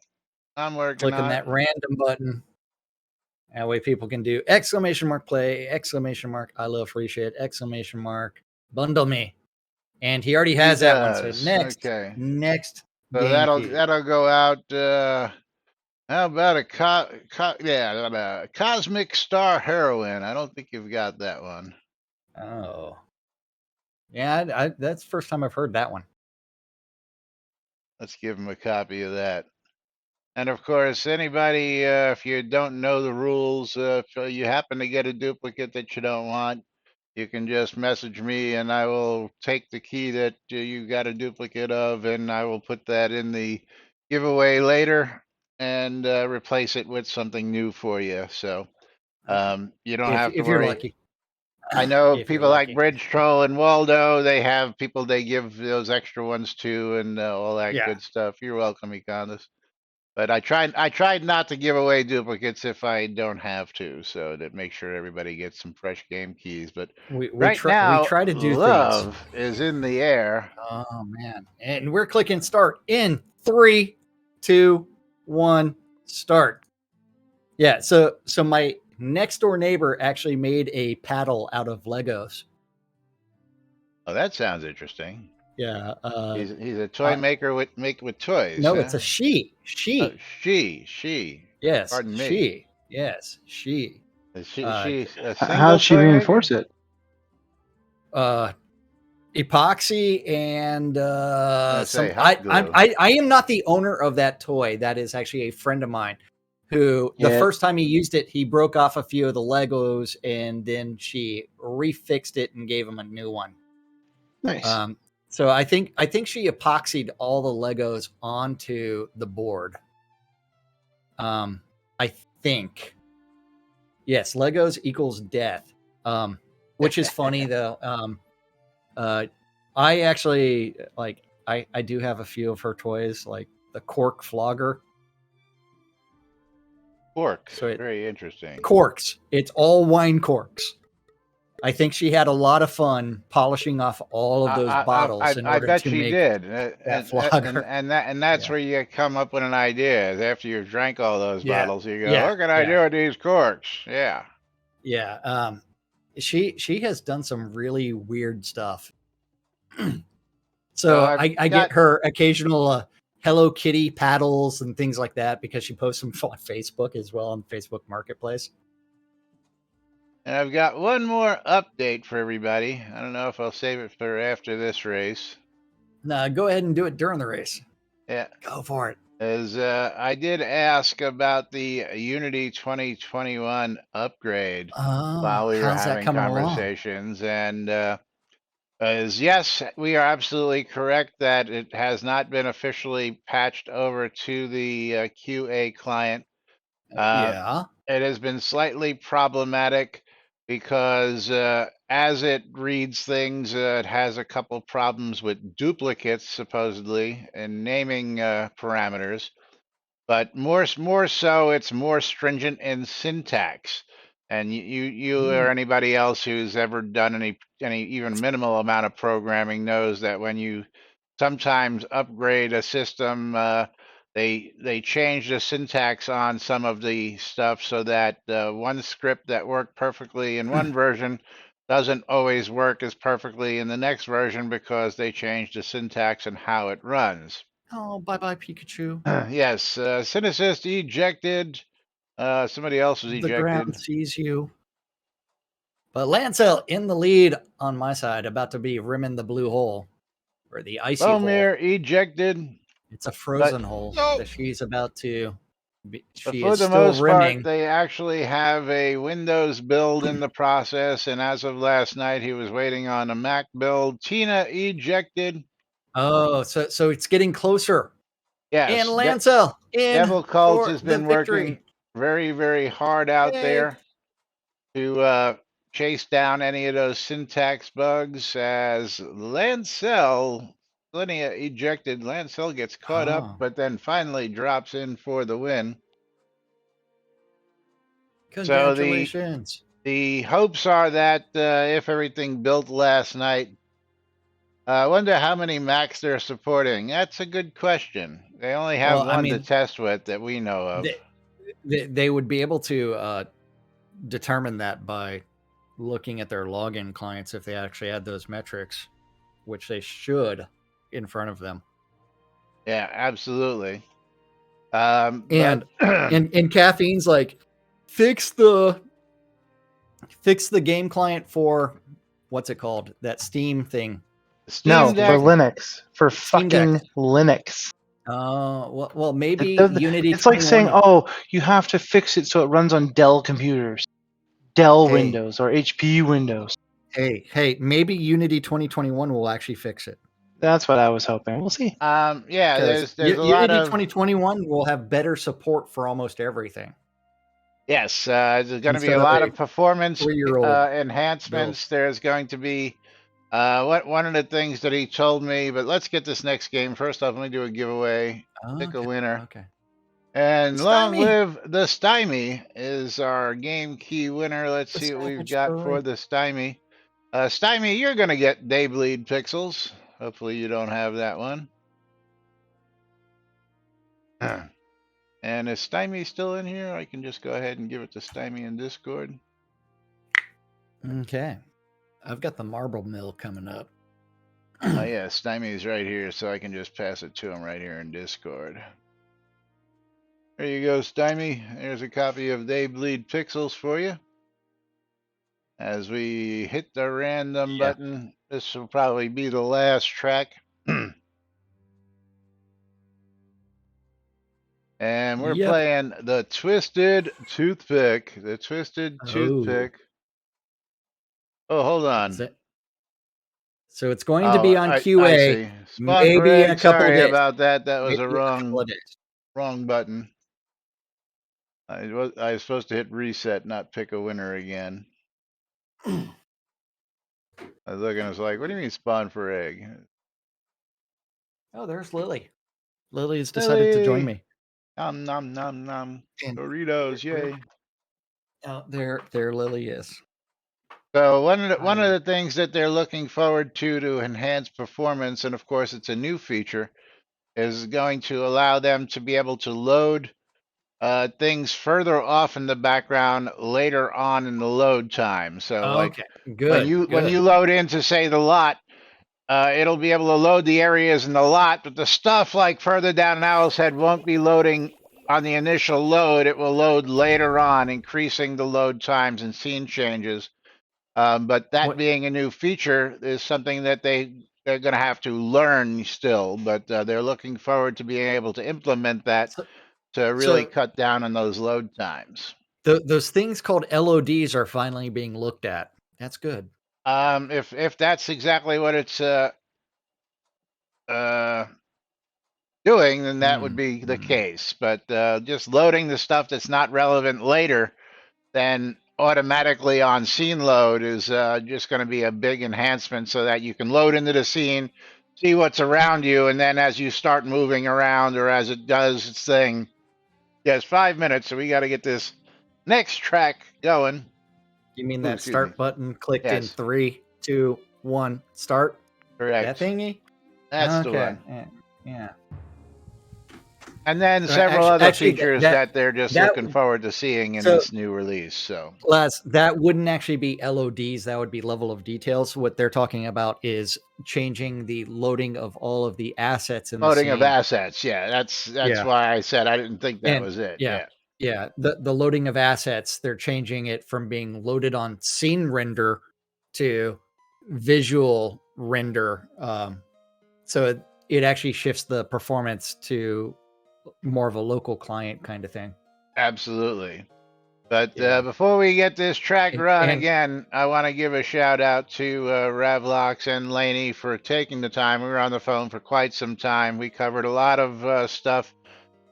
Clicking that random button. That way people can do exclamation mark play, exclamation mark I love free shit, exclamation mark bundle me. And he already has that one. So next. So that'll go out. How about a Cosmic Star Heroine? I don't think you've got that one. Oh. Yeah, that's the first time I've heard that one. Let's give him a copy of that. And of course, anybody, if you don't know the rules, if you happen to get a duplicate that you don't want, you can just message me and I will take the key that you got a duplicate of and I will put that in the giveaway later and replace it with something new for you. So you don't have to worry. If you're lucky. I know people like Bridge Troll and Waldo, they have people they give those extra ones to and all that good stuff. You're welcome, Econdas. But I tried not to give away duplicates if I don't have to, so that make sure everybody gets some fresh game keys. But we try to do love is in the air. Oh man. And we're clicking start in 3, 2, 1, start. Yeah, so my next door neighbor actually made a paddle out of Legos. Oh, that sounds interesting. Yeah. He's a toy maker with toys. No, huh? it's a she. Oh, she. Yes. Pardon me. She. Yes. She. Is she a single How'd she toy reinforce maker? it? Epoxy and some. hot glue. I am not the owner of that toy. That is actually a friend of mine who the first time he used it, he broke off a few of the Legos and then she refixed it and gave him a new one. Nice. So I think she epoxied all the Legos onto the board. I think. Yes, Legos equals death. Which is funny though. I actually I do have a few of her toys, like the cork flogger. Corks. So very interesting. Corks. It's all wine corks. I think she had a lot of fun polishing off all of those bottles. I bet she did. That flogger. And that's where you come up with an idea. After you've drank all those bottles, you go, what can I do with these corks? Yeah. Yeah. She has done some really weird stuff. So I get her occasional Hello Kitty paddles and things like that because she posts them on Facebook as well on Facebook Marketplace. And I've got one more update for everybody. I don't know if I'll save it for after this race. No, go ahead and do it during the race. Yeah. Go for it. As I did ask about the Unity 2021 upgrade while we were having conversations. And yes, we are absolutely correct that it has not been officially patched over to the QA client. It has been slightly problematic because as it reads things, it has a couple problems with duplicates, supposedly, and naming parameters. But more so, it's more stringent in syntax. And you or anybody else who's ever done any even minimal amount of programming knows that when you sometimes upgrade a system, they change the syntax on some of the stuff so that one script that worked perfectly in one version doesn't always work as perfectly in the next version because they changed the syntax and how it runs. Oh, bye-bye, Pikachu. Yes, Synesist ejected. Somebody else was ejected. The ground sees you. But Lancel in the lead on my side, about to be rimming the blue hole. Or the icy hole. Ejected. It's a frozen hole that she's about to. For the most part, they actually have a Windows build in the process, and as of last night, he was waiting on a Mac build. Tina ejected. Oh, so it's getting closer. Yes. And Lancel Devil Cult has been working very, very hard out there to chase down any of those syntax bugs. As Lancel, Linnea ejected, Lancel gets caught up, but then finally drops in for the win. Congratulations. So the hopes are that if everything built last night, I wonder how many Macs they're supporting. That's a good question. They only have one to test with that we know of. They would be able to determine that by looking at their login clients if they actually had those metrics, which they should in front of them. Yeah, absolutely. And Caffeine's like, fix the game client for what's it called? That Steam thing. For Linux. For fucking Linux. Well, maybe Unity. It's like saying, you have to fix it so it runs on Dell computers, Dell Windows, or HP Windows. Hey, maybe Unity 2021 will actually fix it. That's what I was hoping. We'll see. There's a Unity lot of 2021 will have better support for almost everything. Yes, there's going to be a lot of performance enhancements. There's going to be one of the things that he told me, but let's get this next game. First off, let me do a giveaway. Pick a winner. Okay. And long live the Stymie is our game key winner. Let's see what we've got for the Stymie. Stymie, you're going to get Daybleed pixels. Hopefully you don't have that one. And is Stymie still in here? I can just go ahead and give it to Stymie in Discord. Okay. I've got the marble mill coming up. Oh, yeah, Stymie's right here, so I can just pass it to him right here in Discord. There you go, Stymie. There's a copy of They Bleed Pixels for you. As we hit the random button, this will probably be the last track. And we're playing the Twisted Toothpick. The Twisted Toothpick. Oh, hold on. So it's going to be on QA. I see. Spawn maybe Parade, in a couple sorry days. about that. That was maybe a wrong button. I was supposed to hit reset, not pick a winner again. I was looking, I was like, what do you mean spawn for egg? Oh, there's Lily. Lily has decided to join me. Nom nom nom nom. Doritos, yay. Oh, there Lily is. So one of the things that they're looking forward to enhance performance, and of course it's a new feature, is going to allow them to be able to load things further off in the background later on in the load time. So like when you load into, say, the lot, it'll be able to load the areas in the lot, but the stuff like further down in Owl's Head won't be loading on the initial load. It will load later on, increasing the load times and scene changes. But that being a new feature is something that they're going to have to learn still, but they're looking forward to being able to implement that to really cut down on those load times. Those things called LODs are finally being looked at. That's good. If that's exactly what it's doing, then that would be the case. But just loading the stuff that's not relevant later, then automatically on scene load is just going to be a big enhancement, so that you can load into the scene, see what's around you, and then as you start moving around, or as it does its thing. Yes, 5 minutes, so we got to get this next track going. You mean that start button clicked in 3, 2, 1, start? Correct. That thingy? That's the one. Yeah. And then several other features that they're just looking forward to seeing in this new release. So, Les, that wouldn't actually be LODs. That would be level of details. What they're talking about is changing the loading of all of the assets in the scene. Loading of assets. Yeah, that's why I said I didn't think that was it. Yeah. The loading of assets, they're changing it from being loaded on scene render to visual render. So it actually shifts the performance to more of a local client kind of thing. Absolutely. But before we get this track run again, I want to give a shout out to Ravlox and Laney for taking the time. We were on the phone for quite some time. We covered a lot of stuff.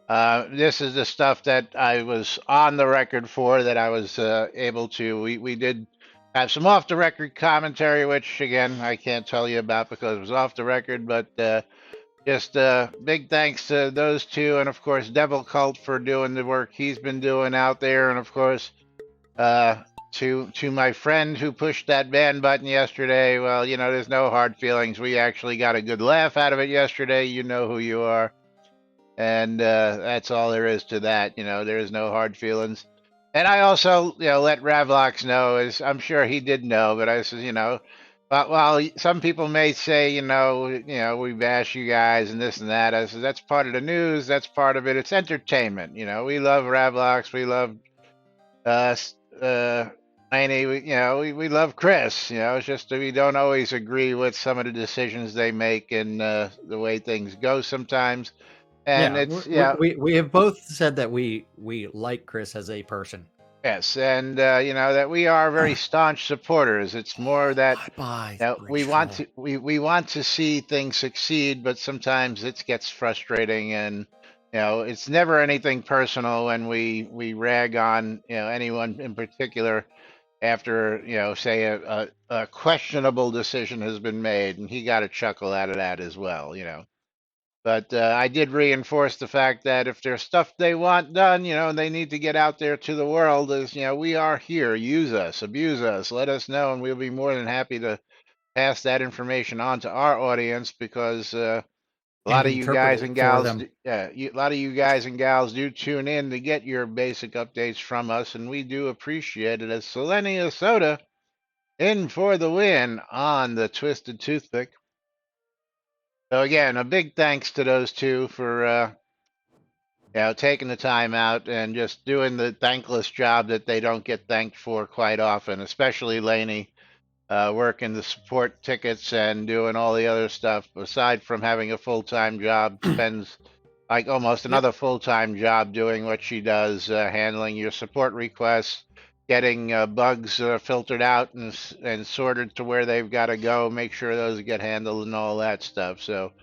This is the stuff that I was on the record for, that I was able to. We did have some off the record commentary, which again I can't tell you about because it was off the record, but just big thanks to those two, and of course Devil Cult for doing the work he's been doing out there, and of course to my friend who pushed that ban button yesterday. Well, there's no hard feelings. We actually got a good laugh out of it yesterday. You know who you are, and that's all there is to that. There is no hard feelings. And I also let Ravlox know, as I'm sure he did know, but I said, but while some people may say, we bash you guys and this and that, I said, that's part of the news. That's part of it. It's entertainment. We love Ravlox. We love Laney. We love Chris. It's just that we don't always agree with some of the decisions they make and the way things go sometimes. And we have both said that we like Chris as a person. Yes, and that we are very staunch supporters. It's more that we want to see things succeed, but sometimes it gets frustrating, and it's never anything personal when we rag on anyone in particular after say a questionable decision has been made, and he got a chuckle out of that as well. But I did reinforce the fact that if there's stuff they want done, and they need to get out there to the world, is, we are here. Use us, abuse us, let us know, and we'll be more than happy to pass that information on to our audience, because A lot of you guys and gals, a lot of you guys and gals do tune in to get your basic updates from us, and we do appreciate it. As Selenia Soda in for the win on the Twisted Toothpick. So again, a big thanks to those two for taking the time out and just doing the thankless job that they don't get thanked for quite often, especially Laney. Working the support tickets and doing all the other stuff aside from having a full-time job, spends like almost another full-time job doing what she does, handling your support requests, getting bugs filtered out and sorted to where they've got to go, make sure those get handled and all that stuff. So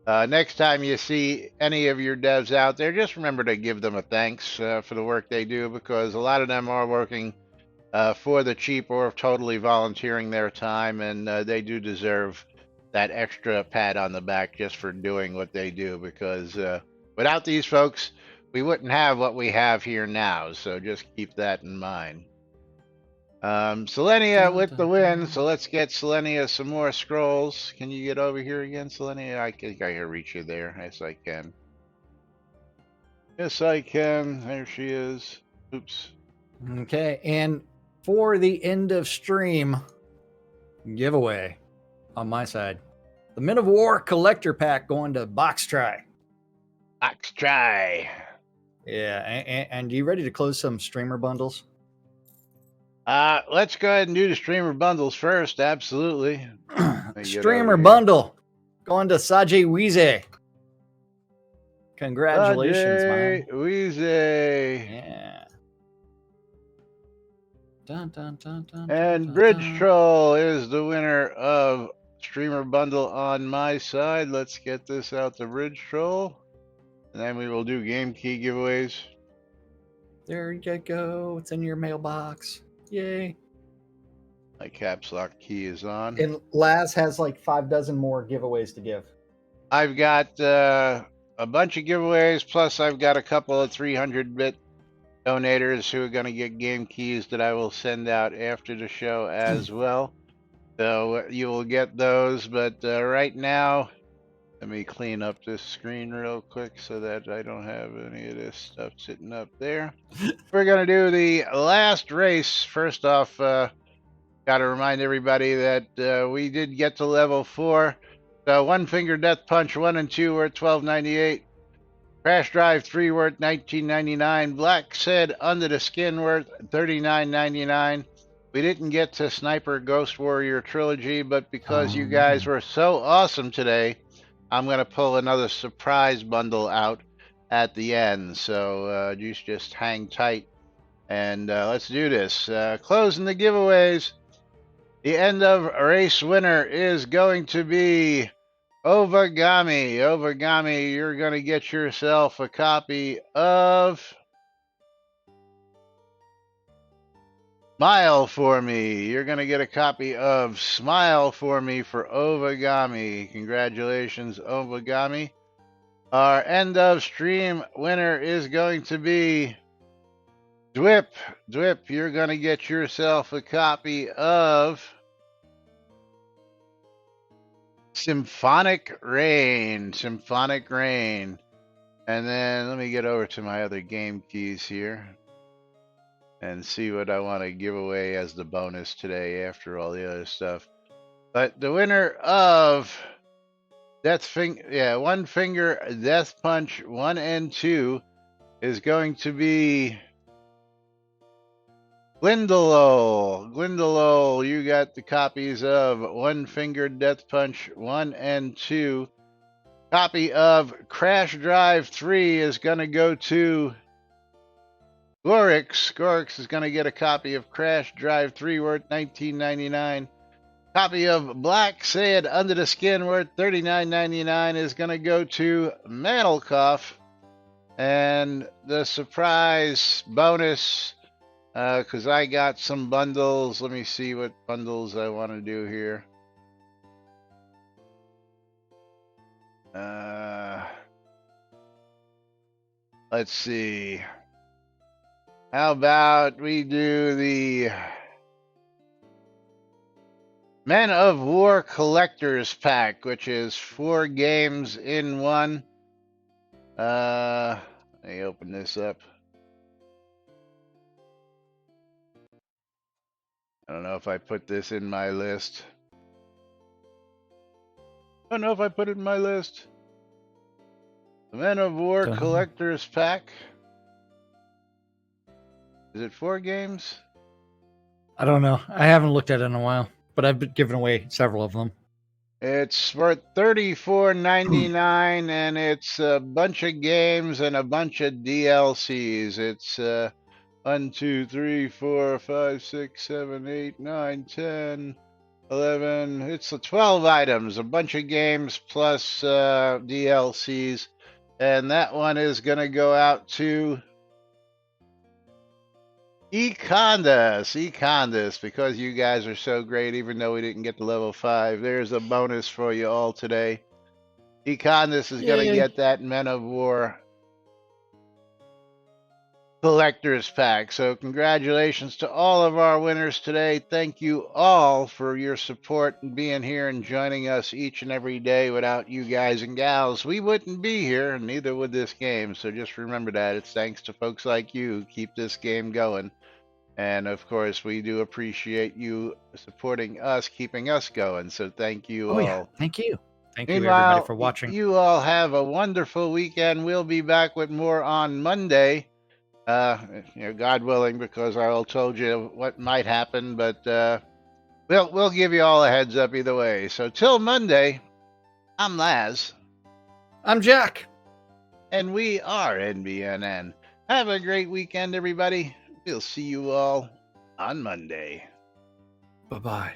next time you see any of your devs out there, just remember to give them a thanks for the work they do, because a lot of them are working for the cheap or totally volunteering their time, and they do deserve that extra pat on the back just for doing what they do, because without these folks, we wouldn't have what we have here now, so just keep that in mind. Selenia with the win, so let's get Selenia some more scrolls. Can you get over here again, Selenia? I think I can reach you there. Yes, I can. Yes, I can. There she is. Oops. Okay, and for the end of stream giveaway on my side, the Men of War collector pack going to Box Try. Box Try. Yeah, and you ready to close some streamer bundles? Let's go ahead and do the streamer bundles first. Absolutely. Streamer bundle going to Sajay Wize. Congratulations, Sajay man. Wize. Yeah. Dun, dun, dun, dun, and dun, Bridge dun. Troll is the winner of streamer bundle on my side. Let's get this out to Bridge Troll, and then we will do game key giveaways. There you go. It's in your mailbox. Yay. My caps lock key is on. And Laz has like 6 more giveaways to give. I've got a bunch of giveaways, plus I've got a couple of 300-bit donators who are going to get game keys that I will send out after the show as well. So you will get those, but right now, let me clean up this screen real quick so that I don't have any of this stuff sitting up there. We're going to do the last race. First off, got to remind everybody that we did get to level 4. So One Finger Death Punch 1 and 2 were at $12.98. Crash Drive 3 worth $19.99. Black Said Under the Skin worth $39.99. We didn't get to Sniper Ghost Warrior Trilogy, but because you guys were so awesome today, I'm going to pull another surprise bundle out at the end. So just hang tight, and let's do this. Closing the giveaways. The end of race winner is going to be Ovagami. Ovagami, you're going to get yourself a copy of Smile For Me. You're going to get a copy of Smile For Me for Ovagami. Congratulations, Ovagami. Our end of stream winner is going to be Dwip. Dwip, you're going to get yourself a copy of Symphonic Rain. Symphonic Rain. And then let me get over to my other game keys here and see what I want to give away as the bonus today after all the other stuff. But the winner of One Finger Death Punch 1 and 2 is going to be Glindalo. Glindalo, you got the copies of One Finger Death Punch 1 and 2. Copy of Crash Drive 3 is going to go to Gorix. Gorix is going to get a copy of Crash Drive 3 worth $19.99. Copy of Black Said Under the Skin worth $39.99 is going to go to Mantelkoff. And the surprise bonus, because I got some bundles. Let me see what bundles I want to do here. Let's see. How about we do the Men of War Collector's Pack, which is 4 games in one. Let me open this up. I don't know if I put this in my list. I don't know if I put it in my list. The Men of War Collector's Pack. Is it 4 games? I don't know. I haven't looked at it in a while, but I've been giving away several of them. It's worth $34.99, and it's a bunch of games and a bunch of DLCs. It's 1, 2, 3, 4, 5, 6, 7, 8, 9, 10, 11. It's 12 items, a bunch of games plus DLCs. And that one is going to go out to Econdas, because you guys are so great, even though we didn't get to level 5. There's a bonus for you all today. Econdas is going to get that Men of War Collector's Pack. So congratulations to all of our winners today. Thank you all for your support and being here and joining us each and every day. Without you guys and gals, we wouldn't be here, and neither would this game. So just remember that. It's thanks to folks like you who keep this game going. And of course, we do appreciate you supporting us, keeping us going. So thank you all. Yeah. Thank you. Thank you, everybody, for watching. You all have a wonderful weekend. We'll be back with more on Monday. God willing, because I all told you what might happen, but we'll give you all a heads up either way. So till Monday, I'm Laz. I'm Jack. And we are NBNN. Have a great weekend, everybody. We'll see you all on Monday. Bye-bye.